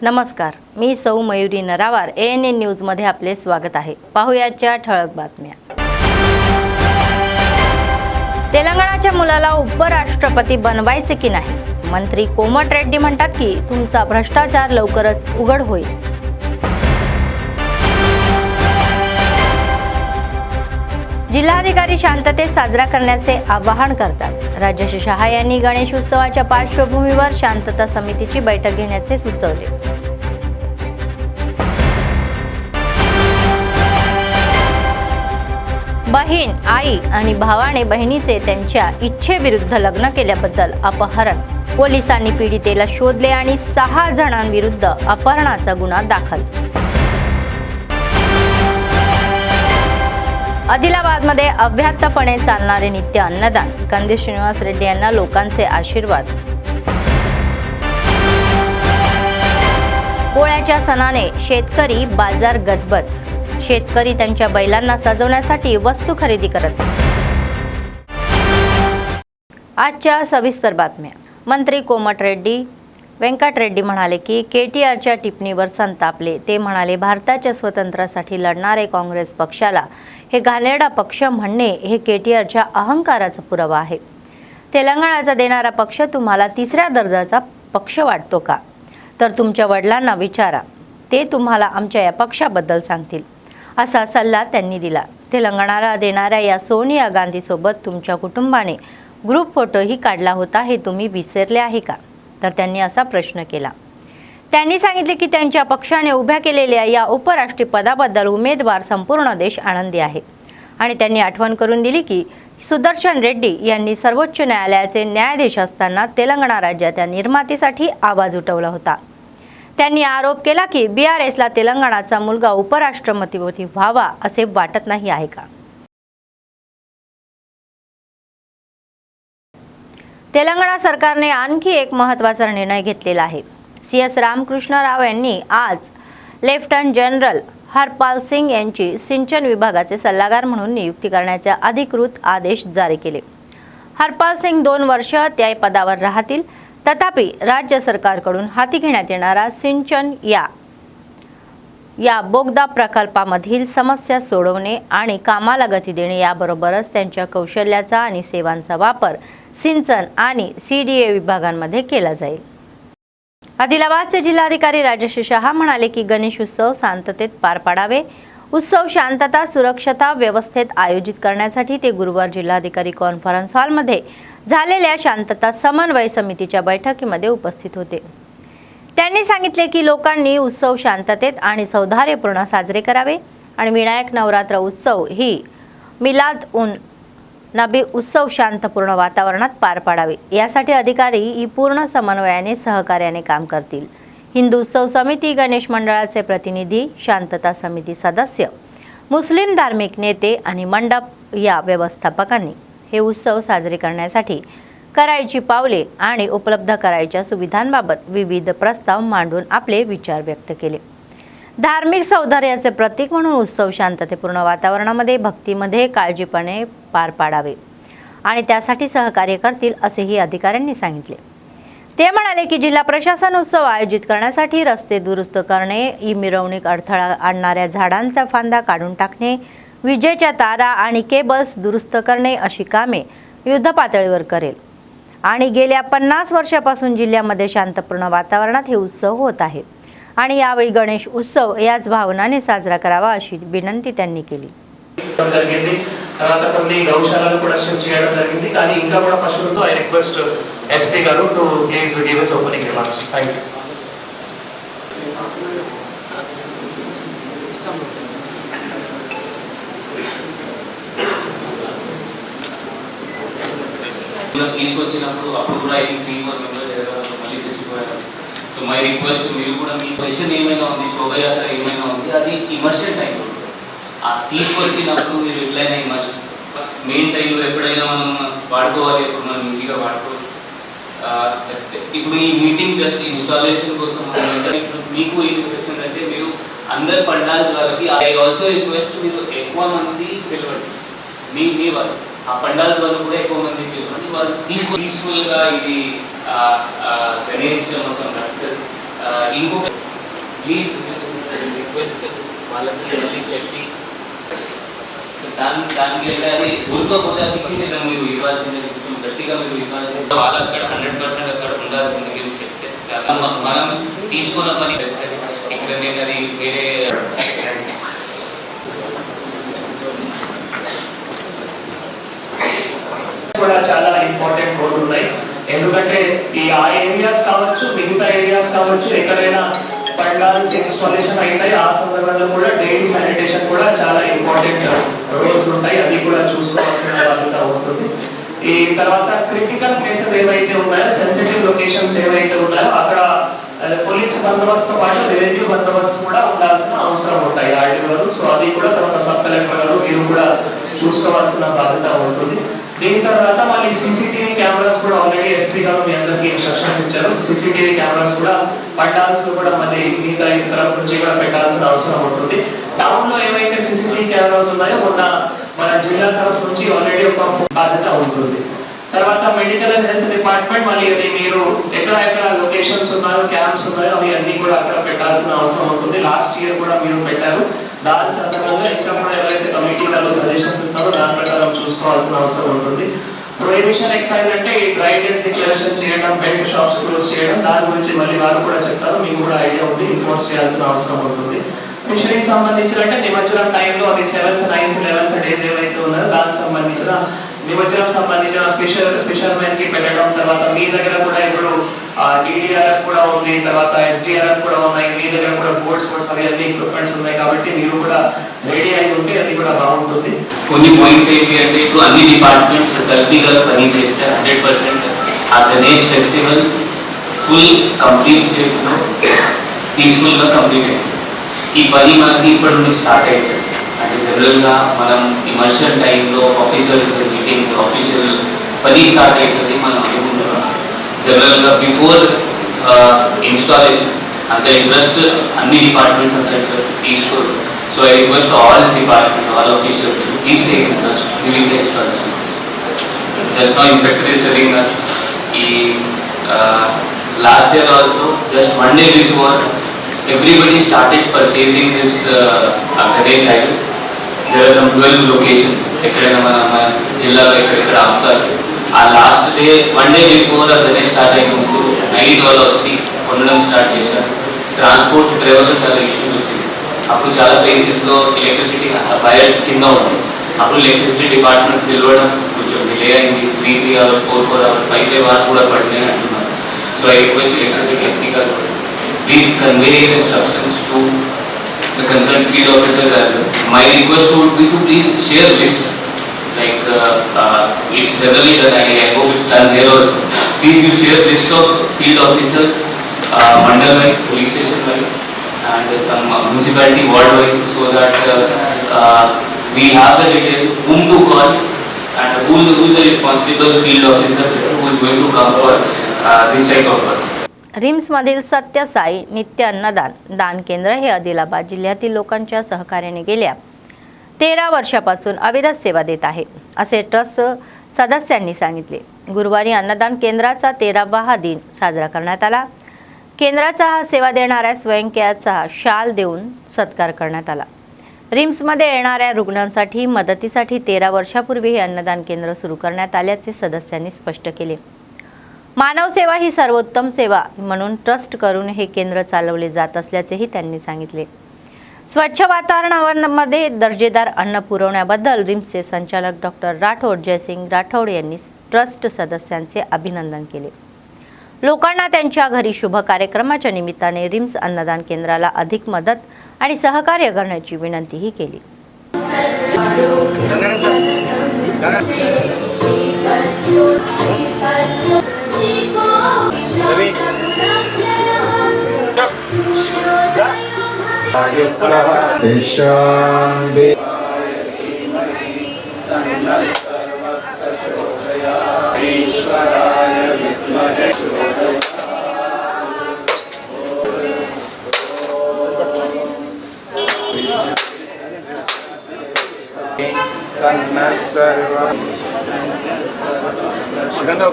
नमस्कार, मी सौ मयुरी नरावार ANN न्यूजमध्ये आपले स्वागत आहे। पाहुयाच्या ठळक बातम्या। तेलंगणाच्या मुलाला उपराष्ट्रपती बनवायचे की नाही? मंत्री कोमटिरेड्डी म्हणतात की तुमचा भ्रष्टाचार लवकरच उघड होईल। जिल्हाधिकारी शांततेत साजरा करण्याचे आवाहन करतात। राजेश शहा यांनी गणेश उत्सवाच्या पार्श्वभूमीवर शांतता समितीची बैठक घेण्याचे सुचवले। बहीण, आई आणि भावाने बहिणीचे त्यांच्या इच्छेविरुद्ध लग्न केल्याबद्दल अपहरण, पोलिसांनी पीडितेला शोधले आणि 6 जणांविरुद्ध अपहरणाचा गुन्हा दाखल। आदिलाबादमध्ये अव्याहतपणे चालणारे नित्य अन्नदान, कंदी श्रीनिवास रेड्डी यांना लोकांचे आशीर्वाद। पोळ्याच्या सणाने शेतकरी बाजार गजबज, शेतकरी त्यांच्या बैलांना सजवण्यासाठी वस्तू खरेदी करत। आजच्या सविस्तर बातम्या। मंत्री कोमटिरेड्डी वेंकटरेड्डी म्हणाले की KTRच्या टिप्पणीवर संतापले। ते म्हणाले, भारताच्या स्वातंत्र्यासाठी लढणारे काँग्रेस पक्षाला हे घाणेरडा पक्ष म्हणणे हे KTRच्या अहंकाराचा पुरावा आहे। तेलंगणाचा देणारा पक्ष तुम्हाला 3ऱ्या दर्जाचा पक्ष वाटतो का? तर तुमच्या वडिलांना विचारा, ते तुम्हाला आमच्या या पक्षाबद्दल सांगतील, असा सल्ला त्यांनी दिला। तेलंगणाला देणाऱ्या या सोनिया गांधी सोबत तुमच्या कुटुंबाने ग्रुप फोटोही काढला होता, हे तुम्ही विसरले आहे का? तर त्यांनी असा प्रश्न केला। त्यांनी सांगितले की त्यांच्या पक्षाने उभ्या केलेल्या या उपराष्ट्रीय पदाबद्दल उमेदवार संपूर्ण देश आनंदी आहे आणि त्यांनी आठवण करून दिली की सुदर्शन रेड्डी यांनी सर्वोच्च न्यायालयाचे न्यायाधीश असताना तेलंगणा राज्याच्या निर्मितीसाठी आवाज उठवला होता। त्यांनी आरोप केला की BRSला तेलंगणाचा मुलगा उपराष्ट्रपती व्हावा असे वाटत नाही आहे का? तेलंगणा सरकारने आणखी एक महत्त्वाचा निर्णय घेतलेला आहे। CS रामकृष्ण राव यांनी आज लेफ्टनंट जनरल हरपाल सिंग यांची सिंचन विभागाचे सल्लागार म्हणून नियुक्ती करण्याचे अधिकृत आदेश जारी केले। हरपाल सिंग 2 वर्ष त्या पदावर राहतील। तथापि राज्य सरकारकडून हाती घेण्यात येणारा सिंचन या बोगदा प्रकल्पामधील समस्या सोडवणे आणि कामाला गती देणे याबरोबरच त्यांच्या कौशल्याचा आणि सेवांचा वापर सिंचन आणि CDA विभागांमध्ये केला जाईल। आदिलाबादचे जिल्हाधिकारी राजेश शहा म्हणाले की गणेश उत्सव शांततेत पार पाडावे। उत्सव शांतता सुरक्षता व्यवस्थेत आयोजित करण्यासाठी ते गुरुवार जिल्हाधिकारी कॉन्फरन्स हॉलमध्ये झालेल्या शांतता समन्वय समितीच्या बैठकीमध्ये उपस्थित होते। त्यांनी सांगितले की लोकांनी उत्सव शांततेत आणि सौहार्दपूर्ण साजरे करावे आणि विनायक नवरात्र उत्सव ही मिलाद उन नबी उत्सव शांतपूर्ण वातावरणात पार पाडावे, यासाठी अधिकारी ही पूर्ण समन्वयाने सहकार्याने काम करतील। हिंदू उत्सव समिती, गणेश मंडळाचे प्रतिनिधी, शांतता समिती सदस्य, मुस्लिम धार्मिक नेते आणि मंडप या व्यवस्थापकांनी हे उत्सव साजरे करण्यासाठी करायची पावले आणि उपलब्ध करायच्या सुविधांबाबत विविध प्रस्ताव मांडून आपले विचार व्यक्त केले। धार्मिक सौहार्दाचे प्रतीक म्हणून उत्सव शांततेपूर्ण वातावरणामध्ये भक्तीमध्ये काळजीपणे पार पाडावे आणि त्यासाठी सहकार्य करतील असेही अधिकाऱ्यांनी सांगितले। ते म्हणाले की जिल्हा प्रशासन उत्सव आयोजित करण्यासाठी रस्ते दुरुस्त करणे, ही मिरवणूक अडथळा आणणाऱ्या झाडांचा फांदा काढून टाकणे, विजेच्या तारा आणि केबल्स दुरुस्त करणे अशी कामे युद्धपातळीवर करेल आणि गेल्या 50 वर्षापासून जिल्ह्यामध्ये शांतपूर्ण वातावरणात हे उत्सव होत आहे आणि यावेळी गणेश उत्सव याच भावनाने साजरा करावा अशी विनंती त्यांनी केली। So my request to you కూడా మీ సెషన్ ఏమైనా ఉంది, శోభయాత్ర ఏమైనా ఉంది, అది ఇమర్షన్ టైం తీసుకొచ్చినప్పుడు మీరు ఎట్లయినా ఇమర్షన్ మెయిన్ టైంలో ఎప్పుడైనా మనం వాడుకోవాలి, ఎప్పుడు మనం ఈజీగా వాడుకోవచ్చు। ఇప్పుడు ఈ మీటింగ్ జస్ట్ ఇన్స్టాలేషన్ కోసం మీకు ఏం సెక్షన్ అంటే మీరు అందరు పండాలి వాళ్ళకి ఐ ఆల్సో రిక్వెస్ట్ మీరు ఎక్కువ మంది పిలవండి, మీ వాళ్ళు ఆ పండాల్స్ వాళ్ళు కూడా ఎక్కువ మంది పిలవండి, వాళ్ళు పీస్ఫుల్గా ఇది గణేష్ మొత్తం నడుస్తుంది। ఇంకొక ప్లీజ్ రిక్వెస్ట్ వాళ్ళకి మళ్ళీ చెప్పి దానికి వెళ్ళాలి. ఊరుకోకపోతే ఆ శిక్షణ మీరు ఇవ్వాల్సిందే, కొంచెం గట్టిగా మీరు ఇవ్వాల్సింది. వాళ్ళు అక్కడ 100% అక్కడ ఉండాల్సింది మీరు చెప్తే చాలా మనం తీసుకున్న పని ఇక్కడ నేను అది వేరే కూడా చాలా ఇంపార్టెంట్ రోల్ ఉన్నాయి. ఎందుకంటే ఈ ఆ ఏరియాస్ కావచ్చు, మిగతా ఏరియాస్ కావచ్చు, ఎక్కడైనా పండాల్స్ ఇన్స్టాలేషన్ అవుతాయి. ఆ సందర్భంలో కూడా డైలీ శానిటేషన్ కూడా చాలా ఇంపార్టెంట్ రోల్స్ ఉంటాయి. అది కూడా చూసుకోవాల్సిన బాధ్యత ఉంటుంది. ఈ తర్వాత క్రిటికల్ ప్లేసెస్ ఏవైతే ఉన్నాయో, సెన్సిటివ్ లొకేషన్స్ ఏవైతే ఉన్నాయో అక్కడ పోలీస్ బందోబస్తు పాటు రెవెన్యూ బందోబస్తు కూడా ఉండాల్సిన అవసరం ఉంటాయి ఆర్డీఓలు. సో అది కూడా తర్వాత సబ్ కలెక్టర్ గారు మీరు కూడా చూసుకోవాల్సిన బాధ్యత ఉంటుంది. దీని తర్వాత మళ్ళీ సీసీటీవీ కెమెరాస్ కూడా ఆల్రెడీ ఎస్పీ గారు మీ అందరికీ ఇన్స్ట్రక్షన్స్ ఇచ్చారు. సీసీటీవీ కెమెరాస్ కూడా పండాల్స్ కూడా మళ్ళీ మిగతా తరఫు నుంచి కూడా పెట్టాల్సిన అవసరం ఉంటుంది. టౌన్ లో ఏవైతే సీసీటీవీ కెమెరాస్ ఉన్నాయో మన జిల్లా తరఫు నుంచి ఆల్రెడీ ఒక బాధ్యత ఉంటుంది. తర్వాత మెడికల్ అండ్ హెల్త్ డిపార్ట్మెంట్ మళ్ళీ అది మీరు ఎక్కడ లొకేషన్స్ ఉన్నాయో, క్యాంప్స్ ఉన్నాయో అవి అన్ని కూడా అక్కడ పెట్టాల్సిన అవసరం ఉంటుంది. లాస్ట్ ఇయర్ కూడా మీరు పెట్టారు. దాని సందర్భంగా ఇంకా కూడా ఎవరైతే కమిటీ వాళ్ళు సజెషన్స్ ఇస్తారో దాని ప్రకారం చూసుకోవాల్సిన అవసరం ఉంటుంది. ప్రొహిబిషన్ ఎక్సైజ్ అంటే ఈ డ్రై డేస్ డిక్లరేషన్ చేయడం, బెల్ట్ షాప్స్ క్లోజ్ చేయడం, దాని గురించి మళ్ళీ వారు కూడా చెప్తారు. మీకు కూడా ఐడియా ఉంది, ఇన్ఫోర్స్ చేయాల్సిన అవసరం ఉంటుంది. ఫిషరీకి సంబంధించినట్టే నిమజ్జనం టైంలో అది 7th, 9th, 11th డేస్ ఏవైతే ఉన్నాయో దానికి సంబంధించిన నిమజ్జనం సంబంధించిన ఫిషర్మెన్ కి పెట్టడం. తర్వాత మీ దగ్గర కూడా ఇప్పుడు డిడిఆర్ఎఫ్ కూడా ఉంది, తర్వాత ఎస్డిఆర్ఎఫ్ కూడా ఉన్నాయి. మీ దగ్గర కూడా బోట్స్ అవి అన్ని ఎక్విప్మెంట్స్ ఉన్నాయి కాబట్టి మీరు కూడా రెడీ అయి ఉంటే అది కూడా బాగుంటుంది. కొన్ని పాయింట్స్ ఏంటి అంటే ఇప్పుడు అన్ని డిపార్ట్మెంట్స్ కలిపిగా పని చేస్తే 100% ఆ గణేష్ ఫెస్టివల్ ఫుల్ కంప్లీట్ స్టేట్లో పీస్ఫుల్గా కంప్లీట్ అయింది. ఈ పని మనకి ఇప్పటి నుండి స్టార్ట్ అవుతుంది. అంటే జనరల్గా మనం ఇమర్షన్ టైంలో ఆఫీసర్స్ మీటింగ్ ఆఫీషియల్ పని స్టార్ట్ అవుతుంది మనం అనుకుంటున్నాం. జనరల్గా బిఫోర్ ఇన్స్టాలేషన్ అంత ఇంట్రెస్ట్ అన్ని డిపార్ట్మెంట్స్ అంత ఇంట్రెస్ట్ తీసుకోరు. So I request all department, all officers please take interest during the installation. Just now inspector is telling us ఈ last year also just 1 day before everybody started purchasing this Ganesh idols. There are some 12 locations ఎక్కడైనా మన జిల్లాలో ఎక్కడ అమ్ముతారు. ఆ last day 1 day before Ganesh start అయిన ముందు night వాళ్ళు వచ్చి కొనడం స్టార్ట్ చేశారు. ట్రాన్స్పోర్ట్ డ్రైవర్లో చాలా ఇష్యూస్ వచ్చింది. అప్పుడు చాలా ప్లేసెస్లో ఎలక్ట్రిసిటీ వైర్ కింద ఉంది. అప్పుడు ఎలక్ట్రిసిటీ డిపార్ట్మెంట్ పిలవడం కొంచెం డిలే అయింది. 3 hours, 4 hours, 5 hours కూడా పడినాయి అంటున్నారు. So I request electricity SC గారు please convey your instructions to the concerned field officer. My request would be to please share list. Like it's generally done. I hope it's done here also. Please you share list of field officers, mandal wise, police station wise, and some municipality ward wise, so that we have the detail whom to call and who is the responsible field officer who is going to come for this type of work. रिम्समधील सत्य साई नित्य अन्नदान दान केंद्र हे आदिलाबाद जिल्ह्यातील लोकांच्या सहकार्याने गेल्या 13 वर्षापासून अविरत सेवा देत आहे असे ट्रस्ट सदस्यांनी सांगितले. गुरुवारी अन्नदान केंद्राचा 13वा दिन साजरा करण्यात आला. केंद्राचा हा सेवा देणाऱ्या स्वयंकेयाचा शाल देऊन सत्कार करण्यात आला. रिम्समध्ये येणाऱ्या रुग्णांसाठी मदतीसाठी 13 वर्षापूर्वी हे अन्नदान केंद्र सुरू करण्यात आल्याचे सदस्यांनी स्पष्ट केले. मानव सेवा ही सर्वोत्तम सेवा म्हणून ट्रस्ट करून हे केंद्र चालवले जात असल्याचेही त्यांनी सांगितले. स्वच्छ वातावरणामध्ये दर्जेदार अन्न पुरवण्याबद्दल रिम्सचे संचालक डॉक्टर राठोड जयसिंग राठोड यांनी ट्रस्ट सदस्यांचे अभिनंदन केले. लोकांना त्यांच्या घरी शुभ कार्यक्रमाच्या निमित्ताने रिम्स अन्नदान केंद्राला अधिक मदत आणि सहकार्य करण्याची विनंतीही केली.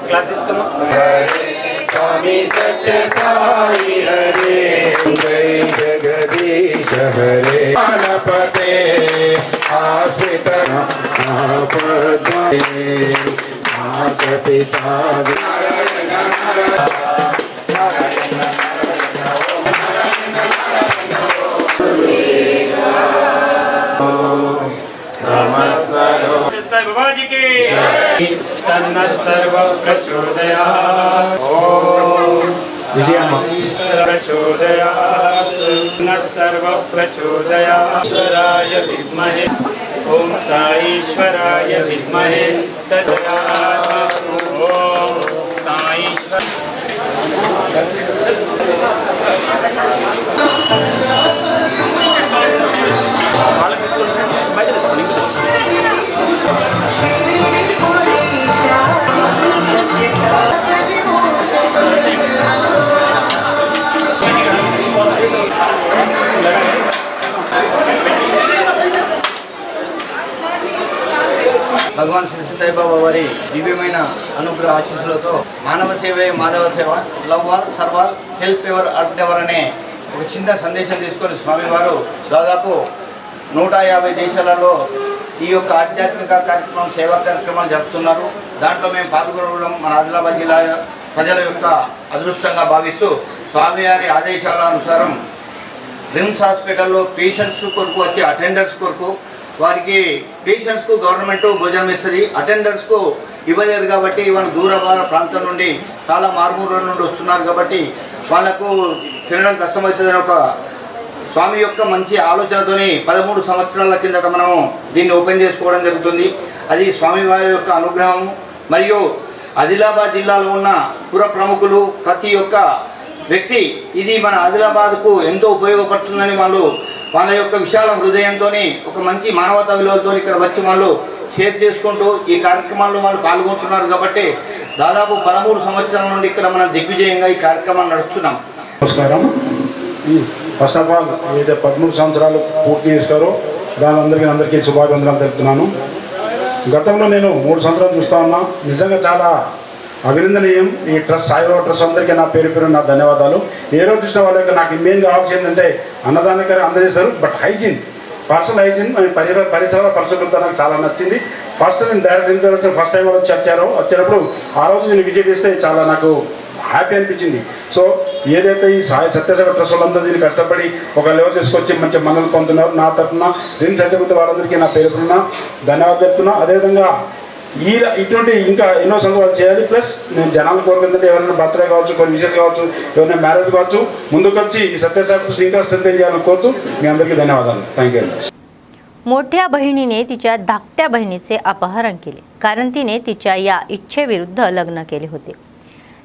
क्लास स्वामी सत्य साई हरे जय जगदीश हरे गणपते आश्रित माता पिता बाबा जी के तन्न सर्व प्रचोदयात् ओम प्रचोदयात् तन्न सर्व प्रचोदयात् ईश्वराय विद्महे ओम साईश्वराय विद्महे सदयात् ओम साईश्वर భగవాన్ శ్రీ సత్యసాయిబాబా వారి దివ్యమైన అనుగ్రహ ఆశీస్సులతో మానవ సేవే మాధవ సేవ love all serve all help ever at ever అనే ఒక చిన్న సందేశం తీసుకొని స్వామివారు దాదాపు 150 దేశాలలో ఈ యొక్క ఆధ్యాత్మిక కార్యక్రమం సేవా కార్యక్రమాలు జరుపుతున్నారు. దాంట్లో మేము పాల్గొనడం మన ఆదిలాబాద్ జిల్లా ప్రజల యొక్క అదృష్టంగా భావిస్తూ స్వామివారి ఆదేశాల అనుసారం రిమ్స్ హాస్పిటల్లో పేషెంట్స్ కొరకు వచ్చే అటెండర్స్ కొరకు వారికి పేషెంట్స్కు గవర్నమెంట్ భోజనం ఇస్తుంది, అటెండర్స్కు ఇవ్వలేరు కాబట్టి వాళ్ళ దూర ప్రాంతం నుండి చాలా మారుమూల నుండి వస్తున్నారు కాబట్టి వాళ్ళకు తినడం కష్టమవుతుందని ఒక స్వామి యొక్క మంచి ఆలోచనతోని 13 సంవత్సరాల కిందట మనము దీన్ని ఓపెన్ చేసుకోవడం జరుగుతుంది. అది స్వామివారి యొక్క అనుగ్రహం మరియు ఆదిలాబాద్ జిల్లాలో ఉన్న పుర ప్రముఖులు ప్రతి ఒక్క వ్యక్తి ఇది మన ఆదిలాబాద్కు ఎంతో ఉపయోగపడుతుందని వాళ్ళ యొక్క విశాల హృదయంతో ఒక మంచి మానవతా విలువలతో ఇక్కడ వచ్చి వాళ్ళు షేర్ చేసుకుంటూ ఈ కార్యక్రమాల్లో వాళ్ళు పాల్గొంటున్నారు కాబట్టి దాదాపు 13 సంవత్సరాల నుండి ఇక్కడ మనం దిగ్విజయంగా ఈ కార్యక్రమాన్ని నడుస్తున్నాం. నమస్కారం. ఫస్ట్ ఆఫ్ ఆల్ ఏదైతే 13 సంవత్సరాలు పూర్తి చేస్తారో అందరికీ శుభాభివందనాలు తెలుపుతున్నాను. గతంలో నేను 3 సంవత్సరాలు చూస్తా ఉన్నా. నిజంగా చాలా అభినందనీయం. ఈ ట్రస్ట్ సాయిబాబా ట్రస్ట్ అందరికీ నా పేరు నా ధన్యవాదాలు. ఏ రోజు చూసిన వాళ్ళకి నాకు మెయిన్ కావాల్సి ఏంటంటే అన్నదానకి అందజేశారు, బట్ హైజీన్, పర్సనల్ హైజీన్, పరిసరాల పరిశుభ్రత నాకు చాలా నచ్చింది. ఫస్ట్ నేను డైరెక్ట్ ఇంట్రొడక్షన్ ఫస్ట్ టైం వచ్చి వచ్చినప్పుడు ఆ రోజు నేను విజిట్ చేస్తే చాలా నాకు హ్యాపీ అనిపించింది. సో ఏదైతే ఈ సత్యసాయి ట్రస్ట్ వాళ్ళందరూ దీన్ని కష్టపడి ఒక లెవెల్ తీసుకొచ్చి మంచి మనల్ని పొందుతున్నారు. నా తరఫున రిమ్స్ సత్యగుప్త వాళ్ళందరికీ నా పేరున ధన్యవాదాలు చెప్తున్నా. అదేవిధంగా ఇటువంటి ఇంకా ఎన్నో సందర్భాలు చేయాలి. ప్లస్ నేను జనాలు కోరుకుంటే ఎవరైనా బర్త్డే కావచ్చు, కొన్ని విషయాలు కావచ్చు, ఎవరైనా మ్యారేజ్ కావచ్చు, ముందుకు వచ్చి ఈ सत्यासाई श्रींकर स्ट्रेंथन చేయాలని కోరుతూ మీ అందరికీ ధన్యవాదాలు. Thank you. मोठ्या बहिणीने तिच्या धाकट्या बहिणीचे अपहरण केले कारण तिने तिच्या या इच्छेविरुद्ध लग्न केले होते.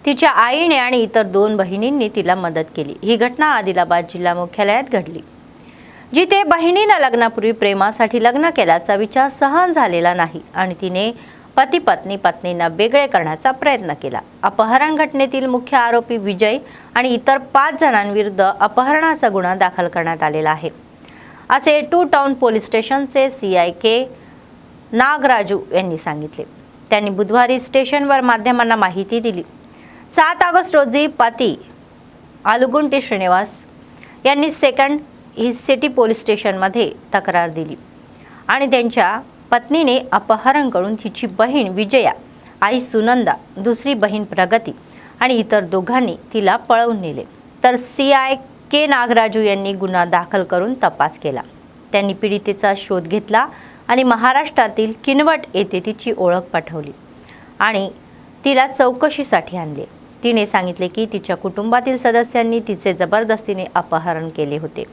तिच्या आईने आणि इतर 2 बहिणींनी तिला मदत केली. ही घटना आदिलाबाद जिल्हा मुख्यालयात घडली, जिथे बहिणीनं लग्नापूर्वी प्रेमासाठी लग्न केल्याचा विचार सहन झालेला नाही आणि तिने पती पत्नींना वेगळे करण्याचा प्रयत्न केला. अपहरण घटनेतील मुख्य आरोपी विजय आणि इतर 5 जणांविरुद्ध अपहरणाचा गुन्हा दाखल करण्यात आलेला आहे, असे 2 टाउन पोलीस स्टेशनचे CIK नागराजू यांनी सांगितले. त्यांनी बुधवारी स्टेशनवर माध्यमांना माहिती दिली. 7 ऑगस्ट रोजी पती आलुगुंटे श्रीनिवास यांनी सेकंड ही सिटी पोलीस स्टेशनमध्ये तक्रार दिली आणि त्यांच्या पत्नीने अपहरण करून तिची बहीण विजया, आई सुनंदा, दुसरी बहीण प्रगती आणि इतर दोघांनी तिला पळवून नेले. तर CIK नागराजू यांनी गुन्हा दाखल करून तपास केला. त्यांनी पीडितेचा शोध घेतला आणि महाराष्ट्रातील किनवट येथे तिची ओळख पटवली आणि तिला चौकशीसाठी आणले. तिने सांगितले की तिच्या कुटुंबातील सदस्यांनी तिचे जबरदस्तीने अपहरण केले होते.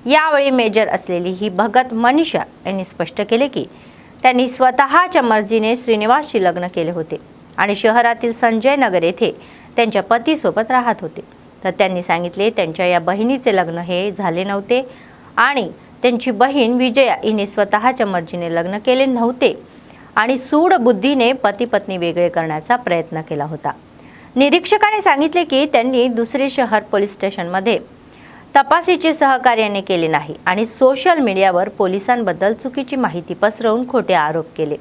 यावेळी मेजर असलेली ही भगत मनीषा यांनी स्पष्ट केले की त्यांनी स्वतःच्या मर्जीने श्रीनिवासशी लग्न केले होते आणि शहरातील संजय नगर येथे त्यांच्या पतीसोबत राहत होते. तर त्यांनी सांगितले त्यांच्या या बहिणीचे लग्न हे झाले नव्हते आणि त्यांची बहीण विजया हिने स्वतःच्या मर्जीने लग्न केले नव्हते आणि सूड बुद्धीने पती पत्नी वेगळे करण्याचा प्रयत्न केला होता. निरीक्षकाने सांगितले की त्यांनी दुसरे शहर पोलीस स्टेशनमध्ये तपासीचे सहकार्याने केले नाही आणि सोशल मीडियावर पोलिसांबद्दल चुकीची माहिती पसरवून खोटे आरोप केले.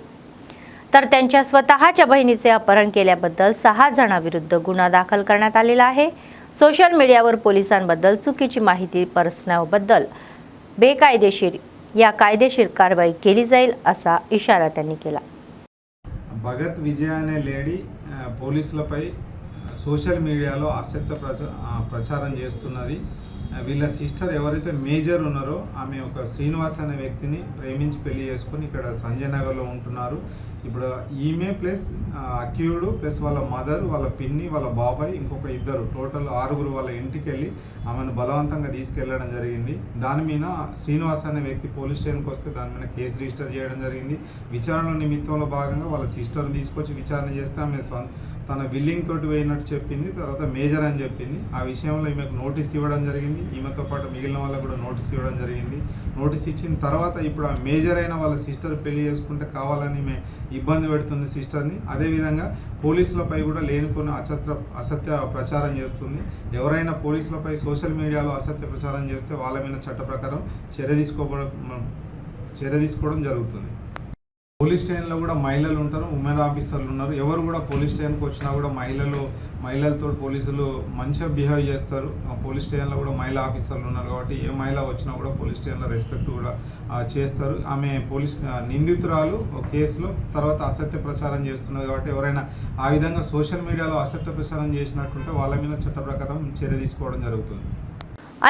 तर त्यांच्या स्वतःच्या बहिणीचे अपहरण केल्याबद्दल 6 जणांविरुद्ध गुन्हा दाखल करण्यात आलेला आहे सोशल मीडियावर पोलिसांबद्दल चुकीची माहिती पसरवण्याबद्दल बेकायदेशीर या कायदेशीर कारवाई केली जाईल असा इशारा त्यांनी केला. భగత్ విజయ అనే లేడీ పోలీసులపై సోషల్ మీడియాలో అసత్య ప్రచారం చేస్తున్నది. వీళ్ళ సిస్టర్ ఎవరైతే మేజర్ ఉన్నారో ఆమె ఒక శ్రీనివాస్ అనే వ్యక్తిని ప్రేమించి పెళ్లి చేసుకొని ఇక్కడ సంజయ్ నగర్లో ఉంటున్నారు. ఇప్పుడు ఈమె ప్లస్ అక్యూడ్ ప్లస్ వాళ్ళ మదర్, వాళ్ళ పిన్ని, వాళ్ళ బాబాయ్, ఇంకొక ఇద్దరు, టోటల్ 6 వాళ్ళ ఇంటికి వెళ్ళి ఆమెను బలవంతంగా తీసుకెళ్లడం జరిగింది. దాని మీద శ్రీనివాస్ అనే వ్యక్తి పోలీస్ స్టేషన్కి వస్తే దాని మీద కేసు రిజిస్టర్ చేయడం జరిగింది. విచారణ నిమిత్తంలో భాగంగా వాళ్ళ సిస్టర్ని తీసుకొచ్చి విచారణ చేస్తే ఆమె తన బిల్లింగ్ తోటి పోయినట్టు చెప్పింది. తర్వాత మేజర్ అని చెప్పింది. ఆ విషయంలో ఈమెకు నోటీస్ ఇవ్వడం జరిగింది. ఈమెతో పాటు మిగిలిన వాళ్ళకు కూడా నోటీస్ ఇవ్వడం జరిగింది. నోటీస్ ఇచ్చిన తర్వాత ఇప్పుడు ఆ మేజర్ అయిన వాళ్ళ సిస్టర్ పెళ్లి చేసుకుంటే కావాలని ఈమె ఇబ్బంది పెడుతుంది సిస్టర్ని. అదేవిధంగా పోలీసులపై కూడా లేనిపోయిన అసత్య ప్రచారం చేస్తుంది. ఎవరైనా పోలీసులపై సోషల్ మీడియాలో అసత్య ప్రచారం చేస్తే వాళ్ళ మీద చట్ట ప్రకారం చర్య తీసుకోవడం జరుగుతుంది. పోలీస్ స్టేషన్లో కూడా మహిళలు ఉంటారు, ఉమెన్ ఆఫీసర్లు ఉన్నారు. ఎవరు కూడా పోలీస్ స్టేషన్కి వచ్చినా కూడా మహిళలతో పోలీసులు మంచిగా బిహేవ్ చేస్తారు. పోలీస్ స్టేషన్లో కూడా మహిళా ఆఫీసర్లు ఉన్నారు కాబట్టి ఏ మహిళ వచ్చినా కూడా పోలీస్ స్టేషన్లో రెస్పెక్ట్ కూడా చేస్తారు. ఆమె పోలీస్ నిందితురాలు కేసులో తర్వాత అసత్య ప్రచారం చేస్తున్నది కాబట్టి ఎవరైనా ఆ విధంగా సోషల్ మీడియాలో అసత్య ప్రచారం చేసినట్టుంటే వాళ్ళ మీద చట్ట ప్రకారం చర్య తీసుకోవడం జరుగుతుంది.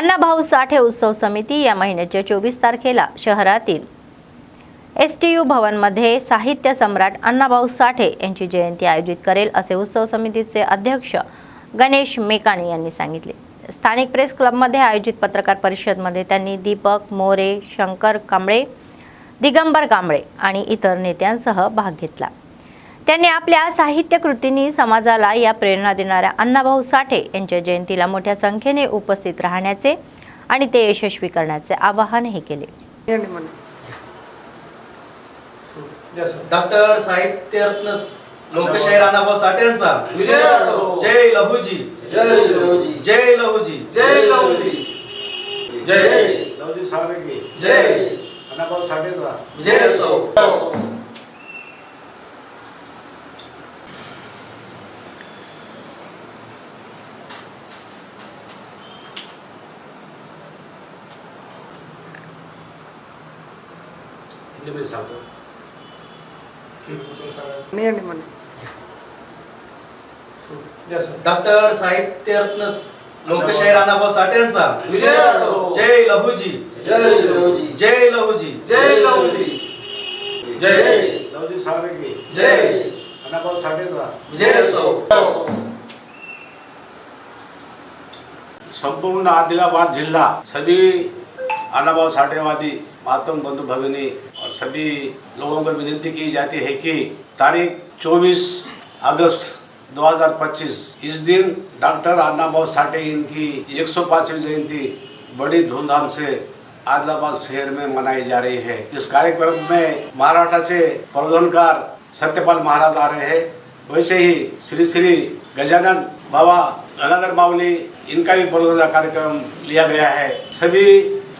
अण्णाभाऊ साठे उत्सव समिती या महिन्याच्या 24 तारखेला शहरातील STU भवनमध्ये साहित्य सम्राट अण्णाभाऊ साठे यांची जयंती आयोजित करेल असे उत्सव समितीचे अध्यक्ष गणेश मेकाणी यांनी सांगितले. स्थानिक प्रेस क्लबमध्ये आयोजित पत्रकार परिषदेमध्ये त्यांनी दीपक मोरे, शंकर कांबळे, दिगंबर कांबळे आणि इतर नेत्यांसह भाग घेतला. त्यांनी आपल्या साहित्य कृतींनी समाजाला या प्रेरणा देणाऱ्या अण्णाभाऊ साठे यांच्या जयंतीला मोठ्या संख्येने उपस्थित राहण्याचे आणि ते यशस्वी करण्याचे आवाहनही केले. डॉक्टर साहित्यरत्न लोकशाहीर अण्णाभाऊ साठे यांचा विजय असो. जय लहुजी, जय लहुजी, जय लहुजी, जय लहुजी, जय लहुजी साठे की जय, अण्णाभाऊ साठेचा विजय असो. डॉक्टर साहित्यरत्न लोकशाहीर अण्णाभाऊ साठे यांचा विजय असो. जय लहुजी, जय लहुजी, जय लहुजी, जय लहुजी, जय लहुजी साठे की जय, अण्णाभाऊ साठेचा विजय असो. संपूर्ण आदिलाबाद जिला सभी अण्णाभाऊ साठेवादी महात्मा बंधु भगिनी और सभी लोगों को विनती की जाती है कि तारीख 24 अगस्त 2025 इस दिन डॉक्टर अण्णाभाऊ साठे इनकी 105वीं जयंती बड़ी धूमधाम से आदिलाबाद शहर में मनाई जा रही है. इस कार्यक्रम में महाराष्ट्र से प्रबोधनकार सत्यपाल महाराज आ रहे हैं. वैसे ही श्री श्री गजानन बाबा गंगाधर माउली इनका भी प्रबोधन कार्यक्रम लिया गया है. सभी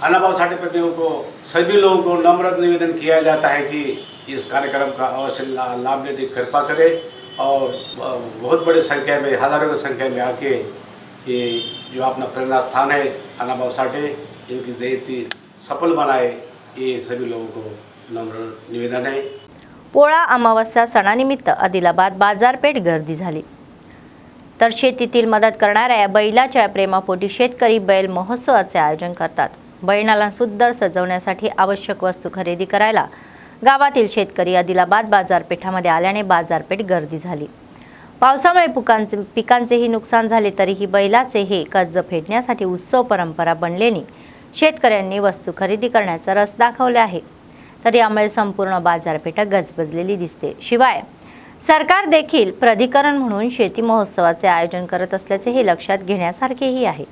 अण्णाभाऊ साठे प्रेमियों को सभी लोगों को नम्र निवेदन किया जाता है कि इस कार्यक्रम का अवश्य लाभ लेने की कृपा करें और बहुत बड़ी संख्या में, हजारों की संख्या में आके ये जो अपना प्रेरणा स्थान है अण्णाभाऊ साठे इनकी जयंती सफल बनाए, ये सभी लोगों को नम्र निवेदन है. पोळा अमावस्या सणानिमित्त आदिलाबाद बाजारपेठ गर्दी झाली. तर शेतीतील मदत करणाऱ्या या बैलाच्या प्रेमापोटी शेतकरी बैल महोत्सवाचे आयोजन करतात. बैलांना सुंदर सजवण्यासाठी आवश्यक वस्तू खरेदी करायला गावातील शेतकरी आदिलाबाद बाजारपेठामध्ये आल्याने बाजारपेठ गर्दी झाली. पावसामुळे पिकांचेही नुकसान झाले तरीही बैलाचे हे कर्ज फेडण्यासाठी उत्सव परंपरा बनलेली शेतकऱ्यांनी वस्तू खरेदी करण्याचा रस दाखवले आहे. तर यामुळे संपूर्ण बाजारपेठ गजबजलेली दिसते. शिवाय सरकार देखील प्राधिकरण म्हणून शेती महोत्सवाचे आयोजन करत असल्याचे हे लक्षात घेण्यासारखेही आहे.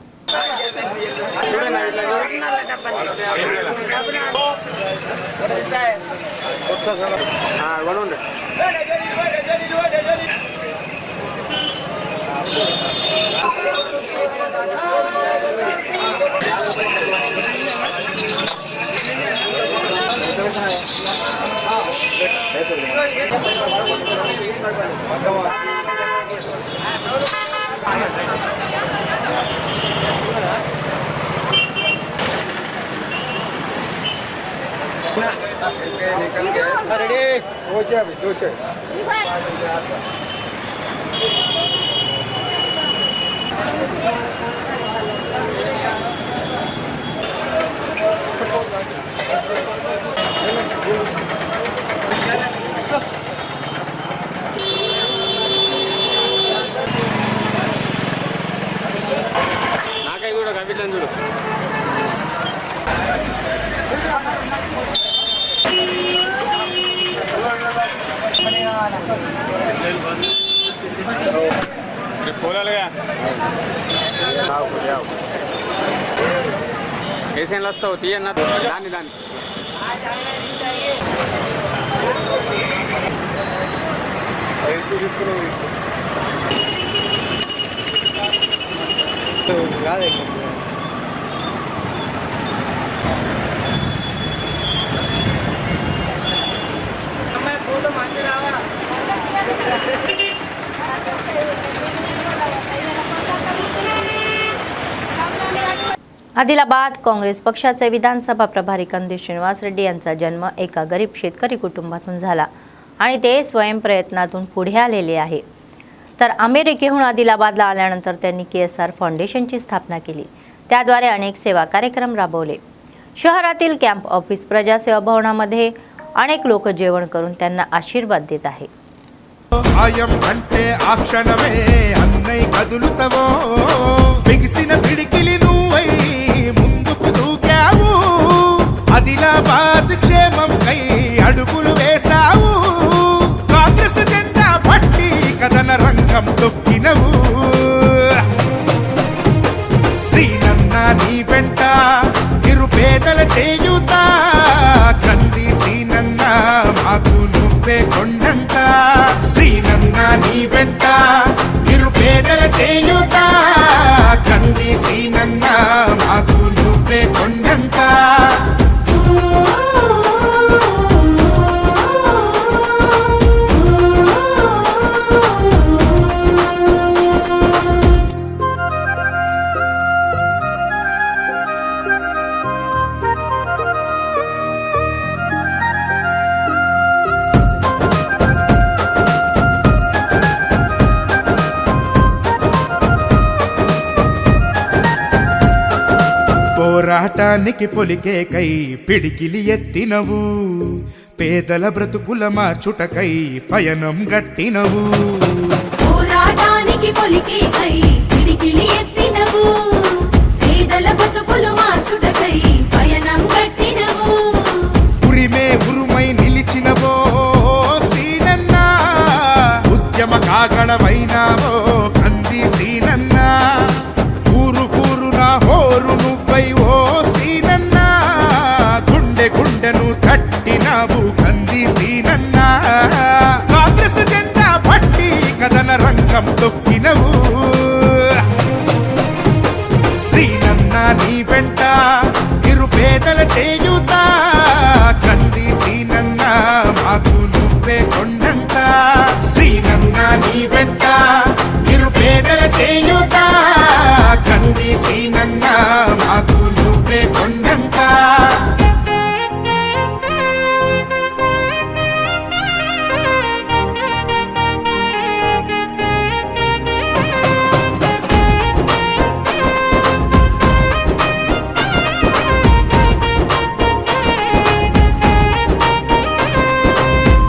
నాకై కూడా కవితను చూడు. పోలాలిగా ఏసేన్లు వస్తావు తీయన్న దాన్ని దాన్ని आदिलाबाद काँग्रेस पक्षाचे विधानसभा प्रभारी कंदी श्रीनिवास रेड्डी यांचा जन्म एका गरीब शेतकरी कुटुंबातून झाला आणि ते स्वयंप्रयत्नातून पुढे आलेले आहे. तर अमेरिकेहून आदिलाबादला आल्यानंतर त्यांनी KSR फाउंडेशनची स्थापना केली. त्याद्वारे अनेक सेवा कार्यक्रम राबवले. शहरातील कॅम्प ऑफिस प्रजासेवा भवनामध्ये अनेक लोक जेवण करून त्यांना आशीर्वाद देत आहेत. ఆయం అంటే ఆ క్షణమే అన్నై కదులుతవో బిగిసిన పిడికిలి నువ్వై ముందుకు దూకావు ఆదిలాబాద్ క్షేమం కై అడుగులు వేశావు కాంగ్రెస్ జెండా పట్టి కథన రంగం తొక్కినవు శ్రీనన్న నీ వెంట నిరుపేదల చేయుత కంది శ్రీనన్న మాకు నువ్వే కొండంత శ్రీనన్న నీ వెంట నిరుపేదల చేయుత కంది శ్రీనన్న మాకు నువ్వే కొండంత పోరాటానికి పొలికే కై పిడికిలి ఎత్తినవు పేదల బ్రతుకుల మార్చుటకై పయనం గట్టినవు పోరాటానికి పొలికే కై పిడికిలి ఎత్తినవు పేదల బ్రతుకులు మార్చుటకై పయనం గట్టినవు ఉరిమే ఉరుమై నిలిచినవో సీనన్న ఉద్యమ కాగడమైనావో కంది సీనన్న ఊరు కూరున హోరు నువ్వై ఓ సీనన్న గుండె గుండెను తట్టినావు కంది సీనన్న కాంగ్రెస్ జెండా పట్టి కథన రంగం తొక్కినవు శ్రీనన్న నీ వెంట నిరుపేదల చేయుత కంది శ్రీనన్న మాకు నువ్వే కొండంత శ్రీనన్న నీ వెంట నిరుపేదల చేయుత కంది శ్రీనన్న మాకు నువ్వే కొండంత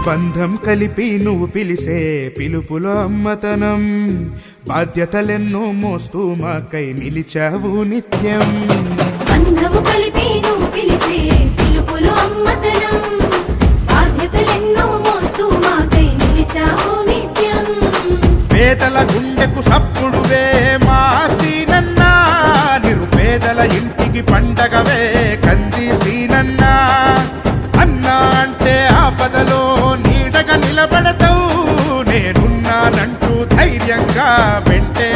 బంధం కలిపి నువ్వు పిలిసే పిలుపులో అమ్మతనం బాధ్యతలెన్నో మోస్తూ మాకై నిలిచావు నిత్యం బంధము కలిపి నువ్వు పిలిసే పిలుపులో అమ్మతనం బాధ్యతలెన్నో మోస్తూ మాకై నిలిచావు నిత్యం పేదల గుండెకు సప్పుడువే మా సీనన్న నిరుపేదల ఇంటికి పండగవే కంది సీనన్న అన్నా అంటే ఆపదలో నీడగా నిలబడతావు నేనున్నానంటూ ధైర్యంగా వెంటే.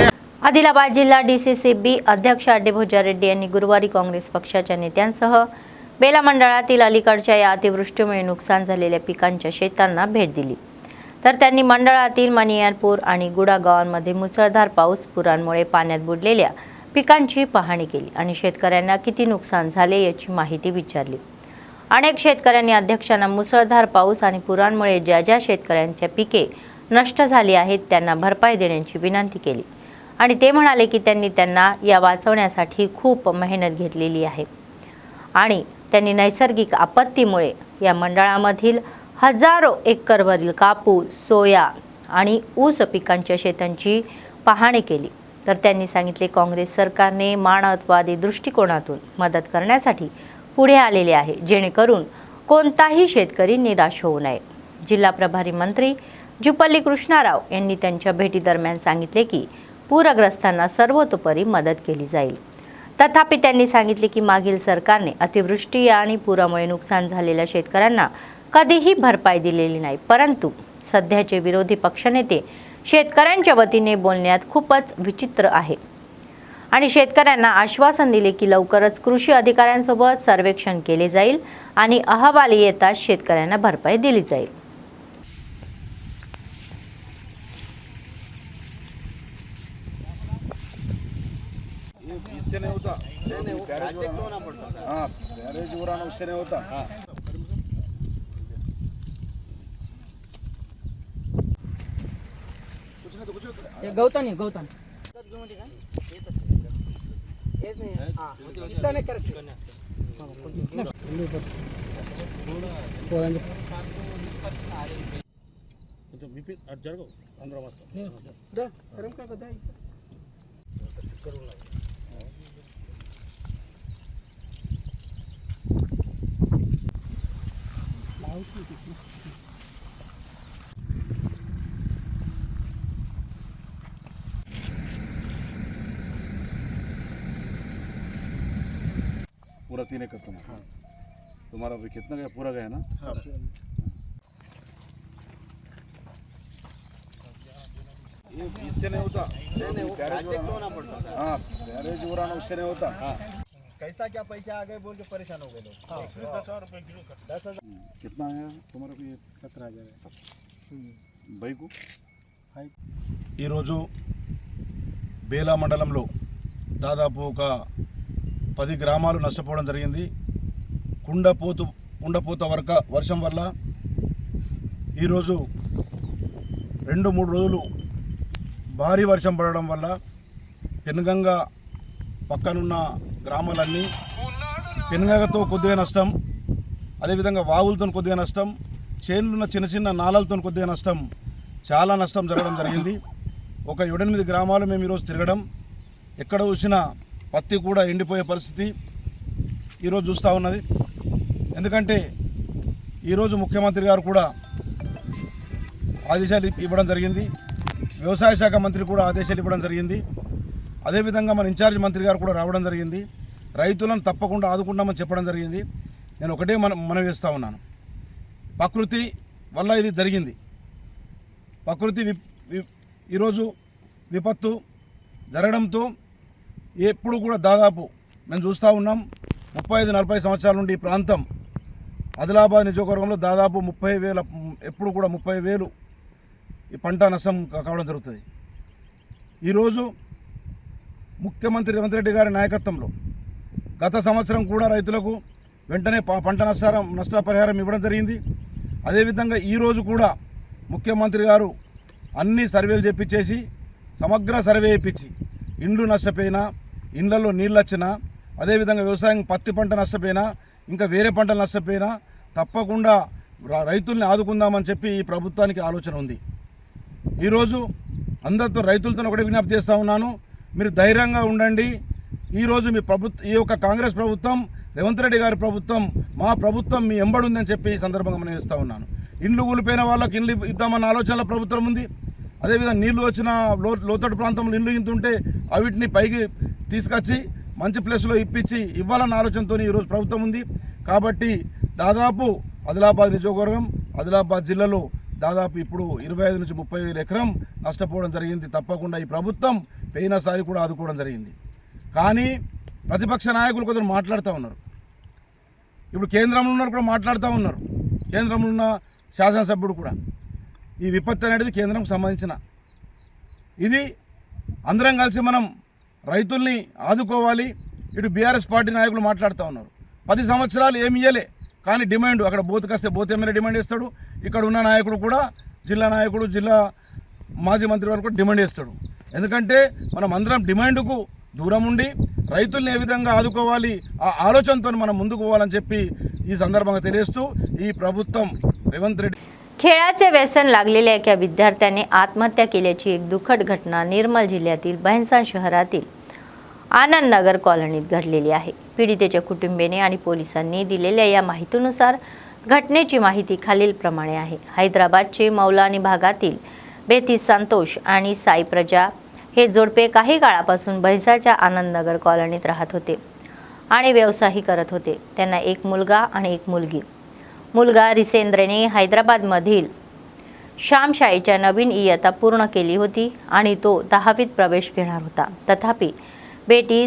आदिलाबाद जिल्हा DCCB अध्यक्ष अड्डेभोजा रेड्डी यांनी गुरुवारी काँग्रेस पक्षाच्या नेत्यांसह बेला मंडळातील अलीकडच्या या अतिवृष्टीमुळे नुकसान झालेल्या पिकांच्या शेतांना भेट दिली. तर त्यांनी मंडळातील मनियारपूर आणि गुडा गावांमध्ये मुसळधार पाऊस पुरांमुळे पाण्यात बुडलेल्या पिकांची पाहणी केली आणि शेतकऱ्यांना किती नुकसान झाले याची माहिती विचारली. अनेक शेतकऱ्यांनी अध्यक्षांना मुसळधार पाऊस आणि पुरांमुळे ज्या ज्या शेतकऱ्यांच्या पिके नष्ट झाली आहेत त्यांना भरपाई देण्याची विनंती केली आणि ते म्हणाले की त्यांना या वाचवण्यासाठी खूप मेहनत घेतलेली आहे आणि त्यांनी नैसर्गिक आपत्तीमुळे या मंडळामधील हजारो एकरवरील कापूस, सोया आणि ऊस पिकांच्या शेतांची पाहणी केली. तर त्यांनी सांगितले काँग्रेस सरकारने मानवतावादी दृष्टिकोनातून मदत करण्यासाठी पुढे आलेले आहे जेणेकरून कोणताही शेतकरी निराश होऊ नये. जिल्हा प्रभारी मंत्री जुपल्ली कृष्णाराव यांनी त्यांच्या भेटीदरम्यान सांगितले की पूरग्रस्तांना सर्वतोपरी मदत केली जाईल. तथापि त्यांनी सांगितले की मागील सरकारने अतिवृष्टी आणि पुरामुळे नुकसान झालेल्या शेतकऱ्यांना कधीही भरपाई दिलेली नाही, परंतु सध्याचे विरोधी पक्षनेते शेतकऱ्यांच्या वतीने बोलण्यात खूपच विचित्र आहे आणि शेतकऱ्यांना आश्वासन दिले की लवकरच कृषी अधिकाऱ्यांसोबत सर्वेक्षण केले जाईल आणि अहवाल येताच शेतकऱ्यांना भरपाई दिली जाईल. इससे नहीं होता, हाँ बैरेज उड़ाना उससे नहीं होता. गौतम पूरा 3 एकड़ तुम्हारा अभी कितना गया? पूरा गया ना? हाँ. ये इससे नहीं होता, हाँ बैरेज उड़ाना उससे नहीं होता. कैसा क्या पैसे आ गए बोल के परेशान हो गए लोग. 10,000 कितना आया तुम्हारा? भी 17,000 भाई को. ఈరోజు బేలా మండలంలో దాదాపు ఒక 10 గ్రామాలు నష్టపోవడం జరిగింది. కుండపోత వర్షం వల్ల ఈరోజు 2-3 రోజులు భారీ వర్షం పడడం వల్ల పెనుగంగ పక్కనున్న గ్రామాలన్నీ పెనుగంగతో కొద్దిగా నష్టం, అదేవిధంగా వాగులతో కొద్దిగా నష్టం, చేనులున్న చిన్న చిన్న నాలలతో కొద్దిగా నష్టం, చాలా నష్టం జరగడం జరిగింది. ఒక 7-8 గ్రామాలు మేము ఈరోజు తిరగడం, ఎక్కడ చూసినా పత్తి కూడా ఎండిపోయే పరిస్థితి ఈరోజు చూస్తూ ఉన్నది. ఎందుకంటే ఈరోజు ముఖ్యమంత్రి గారు కూడా ఆదేశాలు ఇవ్వడం జరిగింది, వ్యవసాయ శాఖ మంత్రి కూడా ఆదేశాలు ఇవ్వడం జరిగింది, అదేవిధంగా మన ఇన్ఛార్జ్ మంత్రి గారు కూడా రావడం జరిగింది. రైతులను తప్పకుండా ఆదుకుంటామని చెప్పడం జరిగింది. నేను ఒకటే మనవి చేస్తూ ఉన్నాను, ప్రకృతి వల్ల ఇది జరిగింది. ప్రకృతి ఈరోజు విపత్తు జరగడంతో ఎప్పుడు కూడా దాదాపు మేము చూస్తూ ఉన్నాం 35-40 సంవత్సరాల నుండి ఈ ప్రాంతం ఆదిలాబాద్ నియోజకవర్గంలో దాదాపు 30,000 ఎప్పుడు కూడా 30,000 ఈ పంట నష్టం కావడం జరుగుతుంది. ఈరోజు ముఖ్యమంత్రి రేవంత్ రెడ్డి గారి నాయకత్వంలో గత సంవత్సరం కూడా రైతులకు వెంటనే పంట నష్టపరిహారం ఇవ్వడం జరిగింది. అదేవిధంగా ఈరోజు కూడా ముఖ్యమంత్రి గారు అన్ని సర్వేలు చేపించేసి సమగ్ర సర్వే చేయించి ఇండ్లు నష్టపోయినా, ఇండ్లలో నీళ్ళు వచ్చినా, అదేవిధంగా వ్యవసాయం పత్తి పంట నష్టపోయినా, ఇంకా వేరే పంటలు నష్టపోయినా తప్పకుండా రైతుల్ని ఆదుకుందామని చెప్పి ఈ ప్రభుత్వానికి ఆలోచన ఉంది. ఈరోజు అందరితో రైతులతో ఒకటే విజ్ఞప్తి చేస్తూ ఉన్నాను, మీరు ధైర్యంగా ఉండండి. ఈరోజు మీ ఈ యొక్క కాంగ్రెస్ ప్రభుత్వం, రేవంత్ రెడ్డి గారి ప్రభుత్వం, మా ప్రభుత్వం మీ ఎంబడుందని చెప్పి ఈ సందర్భంగా మనం చేస్తూ ఉన్నాను. ఇండ్లు కూలిపోయిన వాళ్ళకి ఇండ్లు ఇద్దామన్న ఆలోచనలో ప్రభుత్వం ఉంది. అదేవిధంగా నీళ్లు వచ్చిన లోతట్టు ప్రాంతంలో ఇండ్లు ఇంతుంటే అవిటిని పైకి తీసుకొచ్చి మంచి ప్లేస్లో ఇవ్వాలన్న ఆలోచనతో ఈరోజు ప్రభుత్వం ఉంది. కాబట్టి దాదాపు ఆదిలాబాద్ నియోజకవర్గం, ఆదిలాబాద్ జిల్లాలో దాదాపు ఇప్పుడు 25 నుంచి 30,000 ఎకరం నష్టపోవడం జరిగింది. తప్పకుండా ఈ ప్రభుత్వం పోయినసారి కూడా ఆదుకోవడం జరిగింది. కానీ ప్రతిపక్ష నాయకులు కొందరు మాట్లాడుతూ ఉన్నారు, ఇప్పుడు కేంద్రంలో ఉన్నారు కూడా మాట్లాడుతూ ఉన్నారు. కేంద్రంలో ఉన్న శాసనసభ్యుడు కూడా ఈ విపత్తు అనేది కేంద్రంకి సంబంధించిన ఇది, అందరం కలిసి మనం రైతుల్ని ఆదుకోవాలి. ఇటు బీఆర్ఎస్ పార్టీ నాయకులు మాట్లాడుతూ ఉన్నారు, 10 సంవత్సరాలు ఏమి ఇయ్యలే, కానీ డిమాండ్ అక్కడ బూత్కి వస్తే బూత్ ఎమ్మెల్యే డిమాండ్ చేస్తాడు, ఇక్కడ ఉన్న నాయకుడు కూడా జిల్లా నాయకుడు, జిల్లా మాజీ మంత్రి వారు కూడా డిమాండ్ చేస్తాడు. ఎందుకంటే మనం అందరం డిమాండ్కు దూరం ఉండి రైతుల్ని ఏ विधंगा ఆదుకోవాలి ఆ ఆలోచనతో మనం ముందుకు పోవాలని చెప్పి ఈ సందర్భంగా తెలియజేస్తూ ఈ ప్రభుత్వం రేవంత్ రెడ్డి खेळाचे व्यसन लागलेल्या एका विद्यार्थ्याने आत्महत्या केल्याची एक दुःखद घटना निर्मल जिल्ह्यातील भैंसा शहरातील आनंद नगर कॉलनीत घडलेली आहे. पीडितेच्या कुटुंबियाने आणि पोलिसांनी दिलेल्या या माहितीनुसार घटनेची माहिती खालीलप्रमाणे आहे. हैदराबादचे मौलानी भागातील बेती संतोष आणि साई प्रजा हे जोडपे काही काळापासून भैंसाच्या आनंद नगर कॉलनीत राहत होते आणि व्यवसायही करत होते. त्यांना एक मुलगा आणि एक मुलगी. मुलगा रिसेंद्रने हैदराबादमधील शामशाहीच्या नवीन इयत्ता पूर्ण केली होती आणि तो 10वीत प्रवेश घेणार होता. तथापि बेटी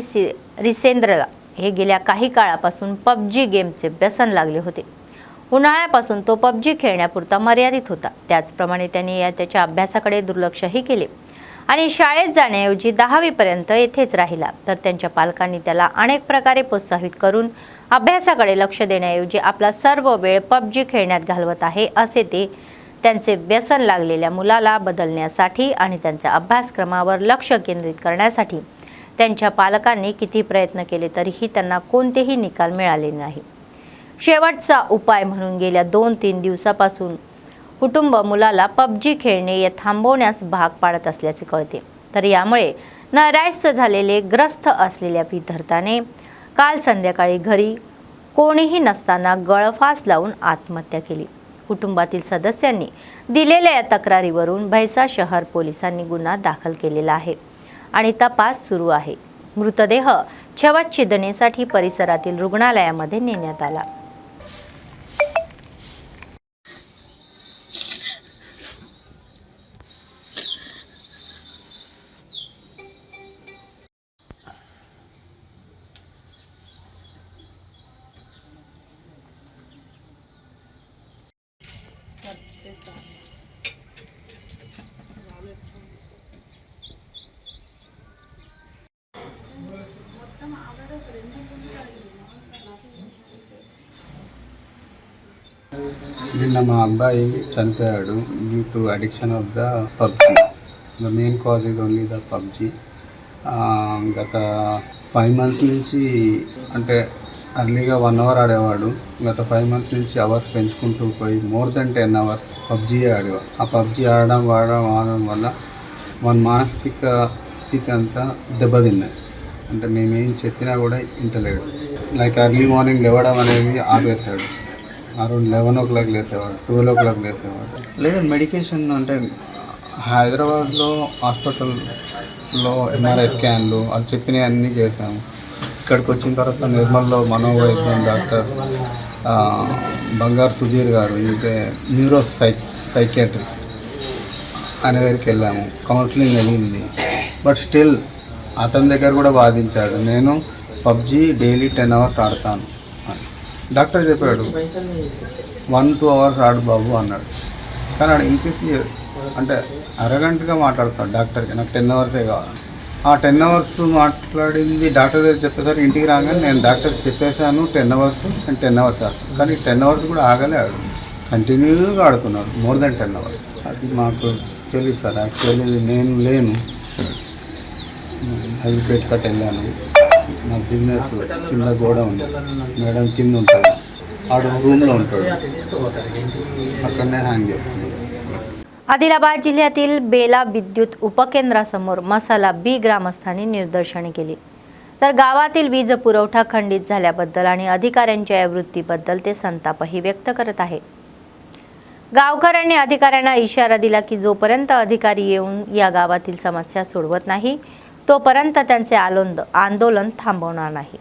रिसेंद्रला हे गेल्या काही काळापासून पबजी गेमचे व्यसन लागले होते. उन्हाळ्यापासून तो पबजी खेळण्यापुरता मर्यादित होता. त्याचप्रमाणे त्याने त्याच्या अभ्यासाकडे दुर्लक्षही केले आणि शाळेत जाण्याऐवजी 10वी पर्यंत येथेच राहिला. तर त्यांच्या पालकांनी त्याला अनेक प्रकारे प्रोत्साहित करून अभ्यासाकडे लक्ष देण्याऐवजी आपला सर्व वेळ पबजी खेळण्यात घालवत आहे असे ते त्यांचे व्यसन लागलेल्या मुलाला बदलण्यासाठी आणि त्यांच्या अभ्यासक्रमावर लक्ष केंद्रित करण्यासाठी त्यांच्या पालकांनी किती प्रयत्न केले तरीही त्यांना कोणतेही निकाल मिळाले नाही. शेवटचा उपाय म्हणून गेल्या 2-3 दिवसापासून कुटुंब मुलाला पबजी खेळणे या थांबवण्यास भाग पाडत असल्याचे कळते. तर यामुळे नाराज झालेले ग्रस्त असलेल्या विद्यार्थ्याने काल संध्याकाळी घरी कोणीही नसताना गळफास लावून आत्महत्या केली. कुटुंबातील सदस्यांनी दिलेल्या या तक्रारीवरून भैंसा शहर पोलिसांनी गुन्हा दाखल केलेला आहे आणि तपास सुरू आहे. मृतदेह शवच्छेदनेसाठी परिसरातील रुग्णालयामध्ये नेण्यात आला. నిన్న మా అబ్బాయి చనిపోయాడు due to addiction of the PUBG. The main cause is only the PUBG. గత 5 months నుంచి అంటే అర్లీగా 1 hour ఆడేవాడు. గత 5 months నుంచి అవర్స్ పెంచుకుంటూ పోయి మోర్ దెన్ 10 hours పబ్జీ ఆడేవాడు. ఆ పబ్జీ ఆడడం వల్ల మన మానసిక స్థితి అంతా దెబ్బతిన్నాయి. అంటే మేమేం చెప్పినా కూడా ఇంటలేడు. లైక్ ఎర్లీ మార్నింగ్ లేవడం అనేది ఆపేశాడు. Around 11 o'clock లేసేవాడు, 12 o'clock లేసేవాడు. లేదా మెడికేషన్ అంటే హైదరాబాద్లో హాస్పిటల్లో MRI స్కాన్లు అది చెప్పినవి అన్నీ చేశాము. ఇక్కడికి వచ్చిన తర్వాత నిర్మల్లో మనోవైద్యం డాక్టర్ బంగారు సుధీర్ గారు అయితే సైకియాట్రిస్ట్ ఆయన దగ్గరికి వెళ్ళాము. కౌన్సిలింగ్ అయ్యింది. బట్ స్టిల్ అతని దగ్గర కూడా వాదించాడు, నేను పబ్జీ డైలీ 10 hours ఆడతాను. డాక్టర్ చెప్పాడు 1-2 hours ఆడు బాబు అన్నాడు. కానీ ఆడు ఇంక్రీజ్ అంటే అరగంటగా మాట్లాడతాడు డాక్టర్కి, నాకు 10 hours కావాలి. ఆ 10 hours మాట్లాడింది డాక్టర్ దగ్గర చెప్పేసరికి ఇంటికి రాగానే నేను డాక్టర్కి చెప్పేశాను 10 hours నేను 10 hours ఆడుతాను. కానీ 10 hours కూడా ఆగలే ఆడు, కంటిన్యూగా ఆడుతున్నాడు మోర్ దెన్ 10 hours. అది మాకు తెలియదు సార్. యాక్చువల్లీ నేను లేను, హైదరాబాద్ కట్ వెళ్ళాను. నా బిజినెస్ కింద గోడ ఉంది, మేడం కింద ఉంటుంది, ఆడు రూమ్లో ఉంటాడు, అక్కడనే హ్యాంగ్ చేసుకున్నాడు. आदिलाबाद जिल्ह्यातील बेला विद्युत उपकेंद्रासमोर मसाला बी ग्रामस्थांनी निदर्शने केली. तर गावातील वीज पुरवठा खंडित झाल्याबद्दल आणि अधिकाऱ्यांच्या या वृत्तीबद्दल ते संतापही व्यक्त करत आहे. गावकऱ्यांनी अधिकाऱ्यांना इशारा दिला की जोपर्यंत अधिकारी येऊन या गावातील समस्या सोडवत नाही तोपर्यंत त्यांचे आंदोलन थांबवणार नाही.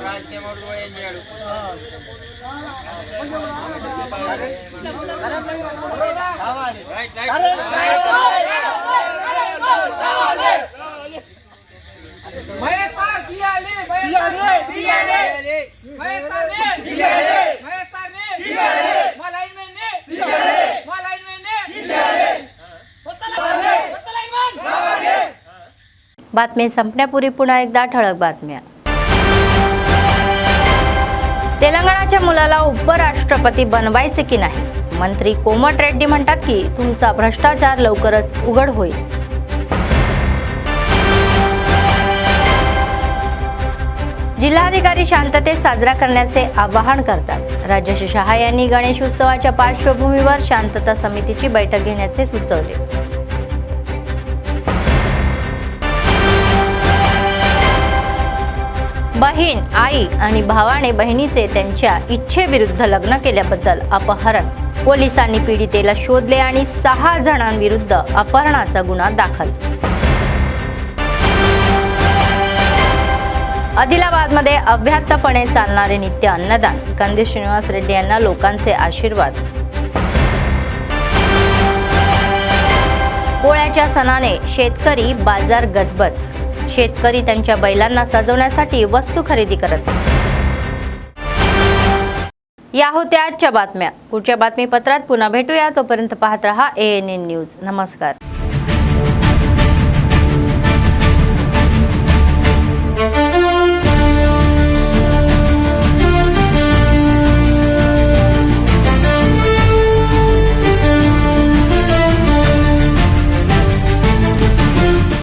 రాజకీయ बातमी संपण्यापूर्वी पुन्हा एकदा ठळक बातम्या. तेलंगणाच्या मुलाला उपराष्ट्रपती बनवायचे की नाही? मंत्री कोमटिरेड्डी म्हणतात की तुमचा भ्रष्टाचार लवकरच उघड होईल. जिल्हाधिकारी शांततेत साजरा करण्याचे आवाहन करतात. राजेश शहा यांनी गणेश उत्सवाच्या पार्श्वभूमीवर शांतता समितीची बैठक घेण्याचे सुचवले. बहीण, आई आणि भावाने बहिणीचे त्यांच्या इच्छेविरुद्ध लग्न केल्याबद्दल अपहरण. पोलिसांनी पीडितेला शोधले आणि 6 जणांविरुद्ध अपहरणाचा गुन्हा दाखल. आदिलाबादमध्ये अव्याहतपणे चालणारे नित्य अन्नदान. कंदी श्रीनिवास रेड्डी यांना लोकांचे आशीर्वाद. पोळ्याच्या सणाने शेतकरी बाजार गजबज. शेतकरी त्यांच्या बैलांना सजवण्यासाठी वस्तू खरेदी करत. या होत्या आजच्या बातम्या. पुढच्या बातमीपत्रात पुन्हा भेटूया. तोपर्यंत पाहत रहा ANN न्यूज. नमस्कार.